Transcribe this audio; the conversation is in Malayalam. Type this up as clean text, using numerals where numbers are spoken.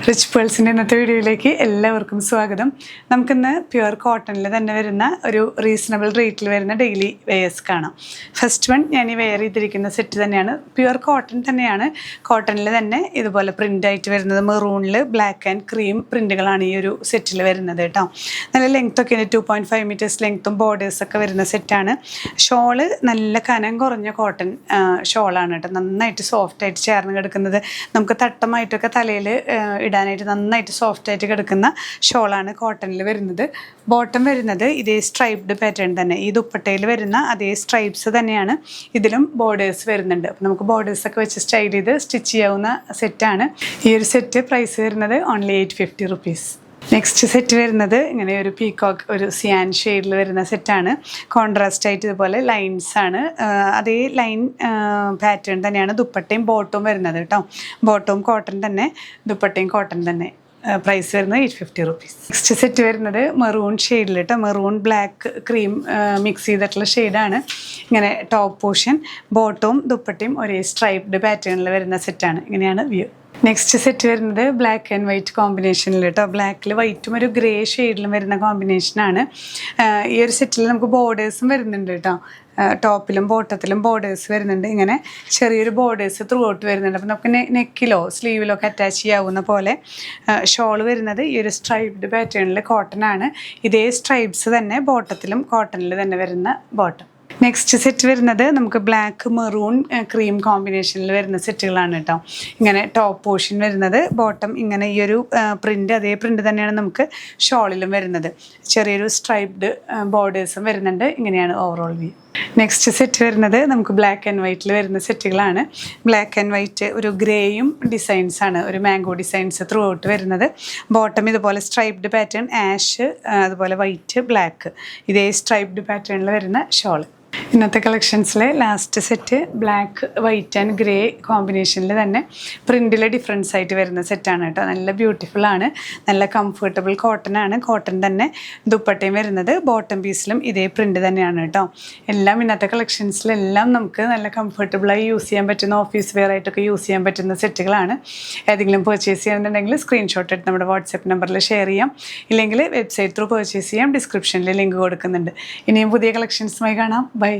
റിച്ച് പേൾസിൻ്റെ ഇന്നത്തെ വീഡിയോയിലേക്ക് എല്ലാവർക്കും സ്വാഗതം. നമുക്കിന്ന് പ്യുവർ കോട്ടണിൽ തന്നെ വരുന്ന ഒരു റീസണബിൾ റേറ്റിൽ വരുന്ന ഡെയിലി വെയേഴ്സ് കാണാം. ഫസ്റ്റ് വൺ ഞാൻ ഈ വെയർ ചെയ്തിരിക്കുന്ന സെറ്റ് തന്നെയാണ്, പ്യുവർ കോട്ടൺ തന്നെയാണ്. കോട്ടണിൽ തന്നെ ഇതുപോലെ പ്രിൻ്റായിട്ട് വരുന്നത് മെറൂണിൽ ബ്ലാക്ക് ആൻഡ് ക്രീം പ്രിൻറ്റുകളാണ് ഈ ഒരു സെറ്റിൽ വരുന്നത് കേട്ടോ. നല്ല ലെങ്ത്തൊക്കെ 2.5 മീറ്റേഴ്സ് ലെങ്ത്തും ബോർഡേഴ്സൊക്കെ വരുന്ന സെറ്റാണ്. ഷോള് നല്ല കനം കുറഞ്ഞ കോട്ടൺ ഷോളാണ് കേട്ടോ, നന്നായിട്ട് സോഫ്റ്റായിട്ട് ചേർന്ന് കിടക്കുന്നത്. നമുക്ക് തട്ടമായിട്ടൊക്കെ തലയിൽ ഇടാനായിട്ട് നന്നായിട്ട് സോഫ്റ്റായിട്ട് കിടക്കുന്ന ഷോളാണ് കോട്ടണിൽ വരുന്നത്. ബോട്ടം വരുന്നത് ഇതേ സ്ട്രൈപ്ഡ് പാറ്റേൺ തന്നെ, ഈ ദുപ്പട്ടയിൽ വരുന്ന അതേ സ്ട്രൈപ്സ് തന്നെയാണ് ഇതിലും ബോർഡേഴ്സ് വരുന്നുണ്ട്. അപ്പോൾ നമുക്ക് ബോർഡേഴ്സൊക്കെ വെച്ച് സ്റ്റൈൽ ചെയ്ത് സ്റ്റിച്ച് ചെയ്യാവുന്ന സെറ്റാണ്. ഈ ഒരു സെറ്റ് പ്രൈസ് വരുന്നത് ഓൺലി 850 റുപ്പീസ്. നെക്സ്റ്റ് സെറ്റ് വരുന്നത് ഇങ്ങനെ ഒരു പീകോക്ക് ഒരു സിയാൻ ഷെയ്ഡിൽ വരുന്ന സെറ്റാണ്. കോൺട്രാസ്റ്റ് ആയിട്ട് ഇതുപോലെ ലൈൻസ് ആണ്, അതേ ലൈൻ പാറ്റേൺ തന്നെയാണ് ദുപ്പട്ടയും ബോട്ടവും വരുന്നത് കേട്ടോ. ബോട്ടവും കോട്ടൺ തന്നെ, ദുപ്പട്ടയും കോട്ടൺ തന്നെ. പ്രൈസ് വരുന്നത് 850 റുപ്പീസ്. നെക്സ്റ്റ് സെറ്റ് വരുന്നത് മെറൂൺ ഷെയ്ഡിൽ കേട്ടോ, മെറൂൺ ബ്ലാക്ക് ക്രീം മിക്സ് ചെയ്തിട്ടുള്ള ഷെയ്ഡാണ്. ഇങ്ങനെ ടോപ്പ് പോർഷൻ ബോട്ടവും ദുപ്പട്ടയും ഒരേ സ്ട്രൈപ്ഡ് പാറ്റേണിൽ വരുന്ന സെറ്റാണ്. ഇങ്ങനെയാണ് വ്യൂ. നെക്സ്റ്റ് സെറ്റ് വരുന്നത് ബ്ലാക്ക് ആൻഡ് വൈറ്റ് കോമ്പിനേഷനിൽ കേട്ടോ, ബ്ലാക്കിൽ വൈറ്റും ഒരു ഗ്രേ ഷെയ്ഡിലും വരുന്ന കോമ്പിനേഷനാണ്. ഈ ഒരു സെറ്റിൽ നമുക്ക് ബോർഡേഴ്സും വരുന്നുണ്ട് കേട്ടോ, ടോപ്പിലും ബോട്ടത്തിലും ബോർഡേഴ്സ് വരുന്നുണ്ട്. ഇങ്ങനെ ചെറിയൊരു ബോർഡേഴ്സ് ത്രൂ ഔട്ട് വരുന്നുണ്ട്. അപ്പോൾ നമുക്ക് നെക്കിലോ സ്ലീവിലോ ഒക്കെ അറ്റാച്ച് ചെയ്യാവുന്ന പോലെ. ഷോൾ വരുന്നത് ഈ ഒരു സ്ട്രൈപ്ഡ് പാറ്റേണിൽ കോട്ടൺ ആണ്. ഇതേ സ്ട്രൈപ്സ് തന്നെ ബോട്ടത്തിലും കോട്ടണിൽ തന്നെ വരുന്ന ബോട്ടം. നെക്സ്റ്റ് സെറ്റ് വരുന്നത് നമുക്ക് ബ്ലാക്ക് മെറൂൺ ക്രീം കോമ്പിനേഷനിൽ വരുന്ന സെറ്റുകളാണ് കേട്ടോ. ഇങ്ങനെ ടോപ്പ് പോർഷൻ വരുന്നത്, ബോട്ടം ഇങ്ങനെ ഈ ഒരു പ്രിൻ്റ് അതേ പ്രിൻ്റ് തന്നെയാണ് നമുക്ക് ഷോളിലും വരുന്നത്. ചെറിയൊരു സ്ട്രൈപ്ഡ് ബോർഡേഴ്സും വരുന്നുണ്ട്. ഇങ്ങനെയാണ് ഓവറോൾ വ്യൂ. നെക്സ്റ്റ് സെറ്റ് വരുന്നത് നമുക്ക് ബ്ലാക്ക് ആൻഡ് വൈറ്റിൽ വരുന്ന സെറ്റുകളാണ്. ബ്ലാക്ക് ആൻഡ് വൈറ്റ് ഒരു ഗ്രേയും ഡിസൈൻസാണ്, ഒരു മാംഗോ ഡിസൈൻസ് ത്രൂ ഔട്ട് വരുന്നത്. ബോട്ടം ഇതുപോലെ സ്ട്രൈപ്ഡ് പാറ്റേൺ ആഷ്, അതുപോലെ വൈറ്റ് ബ്ലാക്ക് ഇതേ സ്ട്രൈപ്ഡ് പാറ്റേണിൽ വരുന്ന ഷോള്. ഇന്നത്തെ കളക്ഷൻസിലെ last set black white and grey കോമ്പിനേഷനിൽ തന്നെ പ്രിൻറ്റിൽ ഡിഫറൻസ് ആയിട്ട് വരുന്ന സെറ്റാണ് കേട്ടോ. നല്ല ബ്യൂട്ടിഫുൾ ആണ്, നല്ല കംഫർട്ടബിൾ കോട്ടൺ ആണ്. കോട്ടൺ തന്നെ ദുപ്പട്ടയും വരുന്നത്, ബോട്ടം പീസിലും ഇതേ പ്രിൻറ്റ് തന്നെയാണ് കേട്ടോ. എല്ലാം ഇന്നത്തെ കളക്ഷൻസിലെല്ലാം നമുക്ക് നല്ല കംഫർട്ടബിളായി യൂസ് ചെയ്യാൻ പറ്റുന്ന, ഓഫീസ് വെയർ ആയിട്ടൊക്കെ യൂസ് ചെയ്യാൻ പറ്റുന്ന സെറ്റുകളാണ്. ഏതെങ്കിലും പർച്ചേസ് ചെയ്യണമെന്നുണ്ടെങ്കിൽ സ്ക്രീൻഷോട്ട് എടുത്ത് നമ്മുടെ വാട്സപ്പ് നമ്പറിൽ ഷെയർ ചെയ്യാം, ഇല്ലെങ്കിൽ വെബ്സൈറ്റ് ത്രൂ പർച്ചേസ് ചെയ്യാം. ഡിസ്ക്രിപ്ഷനിൽ ലിങ്ക് കൊടുക്കുന്നുണ്ട്. ഇനിയും പുതിയ കളക്ഷൻസുമായി കാണാം. ബൈ.